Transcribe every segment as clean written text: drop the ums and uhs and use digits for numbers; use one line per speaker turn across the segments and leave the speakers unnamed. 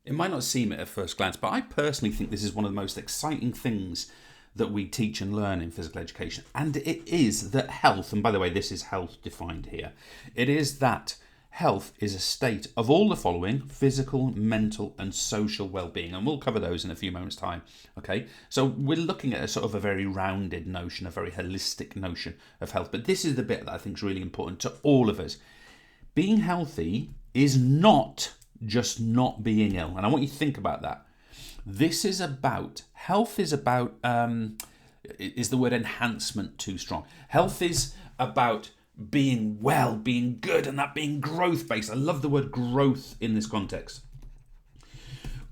It might not seem it at first glance, but I personally think this is one of the most exciting things that we teach and learn in physical education. And it is that health, and by the way, this is health defined here, it is that health is a state of all the following: physical, mental, and social well-being. And we'll cover those in a few moments' time. Okay, so we're looking at a sort of a very rounded notion, a very holistic notion of health. But this is the bit that I think is really important to all of us. Being healthy is not just not being ill. And I want you to think about that. This is about, health is about, is the word enhancement too strong? Health is about being well, being good, and that being growth based. I love the word growth in this context.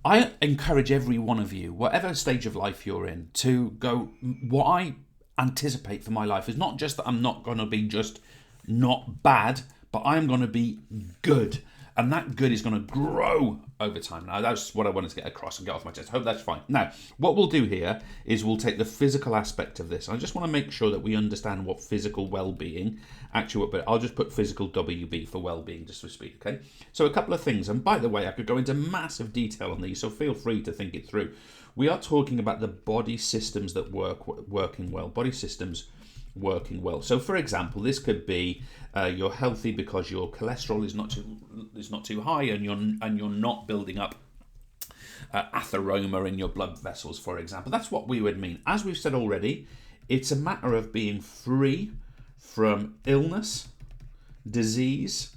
I encourage every one of you, whatever stage of life you're in, to go, what I anticipate for my life is not just that I'm not going to be just not bad, but I'm going to be good. And that good is going to grow over time. Now, that's what I wanted to get across and get off my chest. I hope that's fine. Now, what we'll do here is we'll take the physical aspect of this. I just want to make sure that we understand what physical well-being actually, but I'll just put physical WB for well-being just to speak, okay? So a couple of things. And by the way, I could go into massive detail on these, so feel free to think it through. We are talking about the body systems that working well. Body systems working well. So, for example, this could be you're healthy because your cholesterol is not too high, and you're not building up atheroma in your blood vessels, for example. That's what we would mean. As we've said already, it's a matter of being free from illness, disease,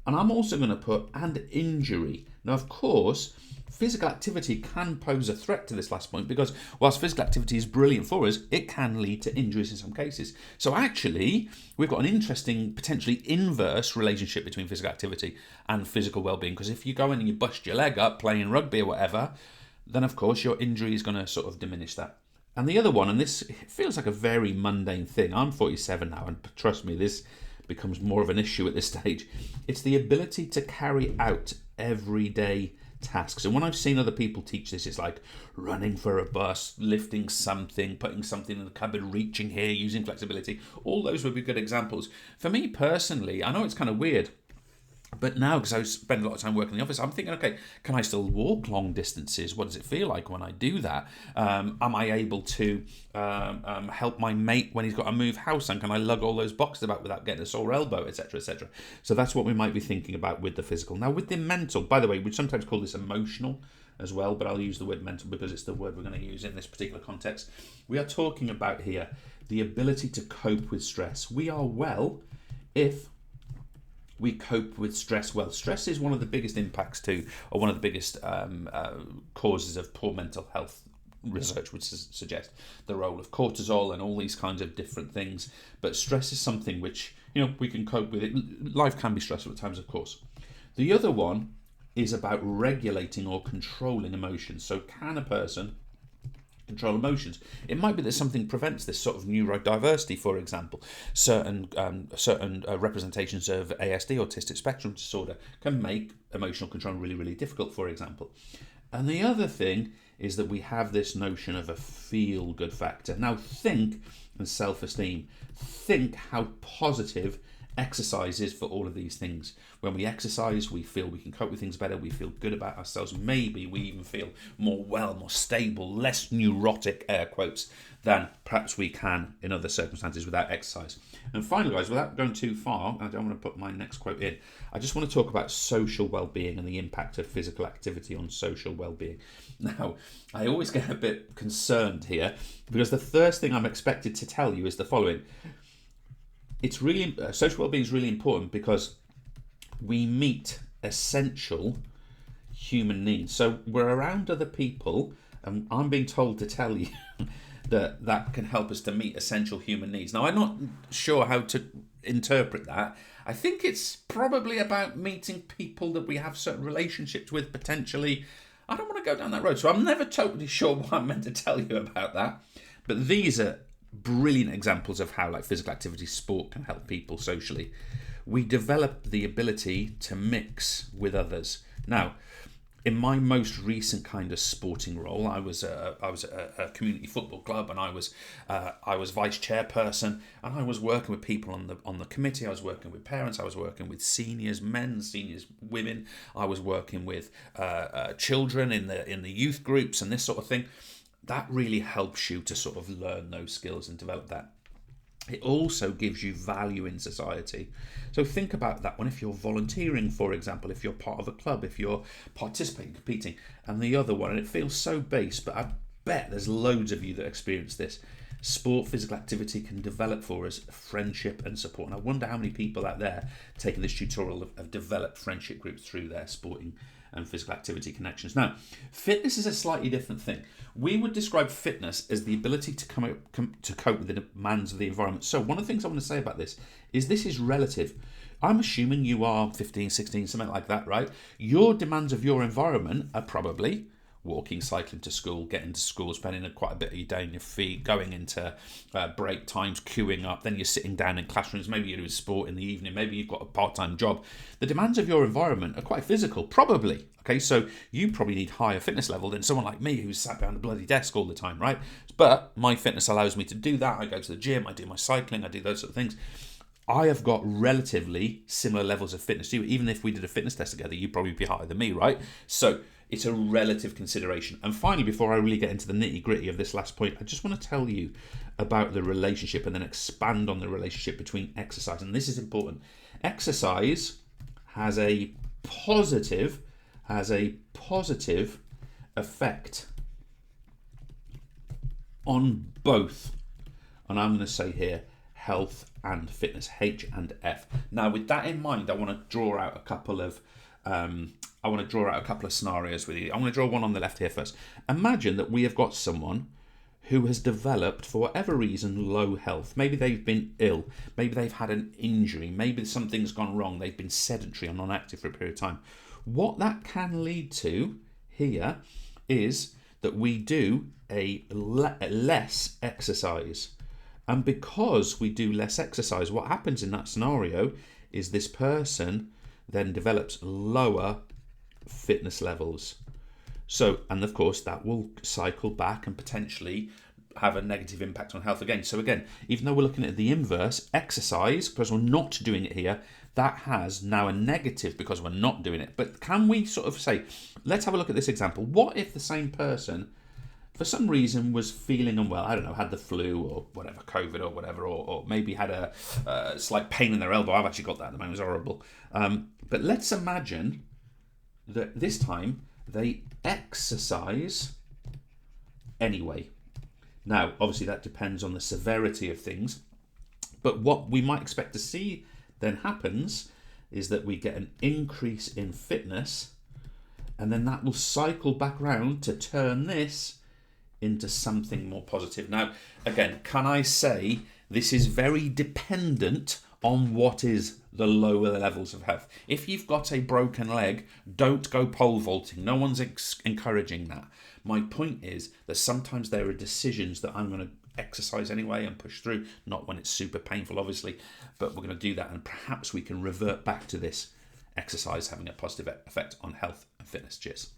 and I'm also going to put and injury. Now, of course, physical activity can pose a threat to this last point, because whilst physical activity is brilliant for us, it can lead to injuries in some cases. So actually, we've got an interesting, potentially inverse relationship between physical activity and physical well-being, because if you go in and you bust your leg up playing rugby or whatever, then of course your injury is going to sort of diminish that. And the other one, and this feels like a very mundane thing, I'm 47 now, and trust me, this becomes more of an issue at this stage. It's the ability to carry out everyday tasks. And when I've seen other people teach this, it's like running for a bus, lifting something, putting something in the cupboard, reaching here, using flexibility. All those would be good examples. For me personally, I know it's kind of weird, but now, because I spend a lot of time working in the office, I'm thinking, okay, can I still walk long distances? What does it feel like when I do that? Am I able to help my mate when he's got to move house? And can I lug all those boxes about without getting a sore elbow, etc., etc.? So that's what we might be thinking about with the physical. Now, with the mental, by the way, we sometimes call this emotional as well, but I'll use the word mental because it's the word we're going to use in this particular context. We are talking about here the ability to cope with stress. We are well if we cope with stress well. Stress is one of the biggest impacts to, or one of the biggest causes of poor mental health. Research would suggest the role of cortisol and all these kinds of different things. But stress is something which, we can cope with it. Life can be stressful at times, of course. The other one is about regulating or controlling emotions. So can a person control emotions? It might be that something prevents this, sort of neurodiversity, for example. Certain representations of ASD, autistic spectrum disorder, can make emotional control really, really difficult, for example. And the other thing is that we have this notion of a feel-good factor. Now think and self-esteem. Think how positive exercise is for all of these things. When we exercise, we feel we can cope with things better, we feel good about ourselves, maybe we even feel more well, more stable, less neurotic, air quotes, than perhaps we can in other circumstances without exercise. And finally, guys, without going too far, I don't want to put my next quote in, I just want to talk about social well-being and the impact of physical activity on social well-being. Now, I always get a bit concerned here, because the first thing I'm expected to tell you is the following. It's really social well-being is really important because we meet essential human needs. So we're around other people, and I'm being told to tell you that can help us to meet essential human needs. Now, I'm not sure how to interpret that. I think it's probably about meeting people that we have certain relationships with, potentially. I don't want to go down that road, so I'm never totally sure what I'm meant to tell you about that. But these are brilliant examples of how physical activity, sport can help people socially. We develop the ability to mix with others. Now, in my most recent kind of sporting role, I was at a community football club, and I was vice chairperson, and I was working with people on the committee. I was working with parents. I was working with seniors, men, seniors, women. I was working with children in the youth groups and this sort of thing. That really helps you to sort of learn those skills and develop that. It also gives you value in society. So think about that one. If you're volunteering, for example, if you're part of a club, if you're participating, competing, and the other one, and it feels so base, but I bet there's loads of you that experience this. Sport, physical activity can develop for us friendship and support. And I wonder how many people out there taking this tutorial have developed friendship groups through their sporting and physical activity connections. Now, fitness is a slightly different thing. We would describe fitness as the ability to cope with the demands of the environment. So one of the things I want to say about this is relative. I'm assuming you are 15, 16, something like that, right? Your demands of your environment are probably walking, cycling to school, getting to school, spending quite a bit of your day on your feet, going into break times, queuing up, then you're sitting down in classrooms, maybe you're doing sport in the evening, maybe you've got a part-time job. The demands of your environment are quite physical, probably. Okay, so you probably need higher fitness level than someone like me who's sat behind the bloody desk all the time, right? But my fitness allows me to do that. I go to the gym, I do my cycling, I do those sort of things. I have got relatively similar levels of fitness to you. Even if we did a fitness test together, you'd probably be higher than me, right? So it's a relative consideration. And finally, before I really get into the nitty gritty of this last point, I just want to tell you about the relationship and then expand on the relationship between exercise. And this is important. Exercise has a positive effect on both. And I'm going to say here, health and fitness, H and F. Now, with that in mind, I want to draw out a couple of scenarios with you. I'm going to draw one on the left here first. Imagine that we have got someone who has developed, for whatever reason, low health. Maybe they've been ill. Maybe they've had an injury. Maybe something's gone wrong. They've been sedentary or non-active for a period of time. What that can lead to here is that we do a less exercise. And because we do less exercise, what happens in that scenario is this person then develops lower fitness levels. So, and of course, that will cycle back and potentially have a negative impact on health again. So again, even though we're looking at the inverse, exercise, because we're not doing it here, that has now a negative because we're not doing it. But can we sort of say, let's have a look at this example. What if the same person, for some reason, was feeling unwell? I don't know, had the flu or whatever, COVID or whatever, or maybe had a slight pain in their elbow. I've actually got that at the moment. It's horrible. But let's imagine that this time they exercise anyway. Now, obviously, that depends on the severity of things. But what we might expect to see then happens is that we get an increase in fitness, and then that will cycle back round to turn this into something more positive. Now, again, can I say this is very dependent on what is the lower levels of health. If you've got a broken leg, don't go pole vaulting. No one's encouraging that. My point is that sometimes there are decisions that I'm going to exercise anyway and push through, not when it's super painful, obviously, but we're going to do that, and perhaps we can revert back to this exercise having a positive effect on health and fitness. Cheers.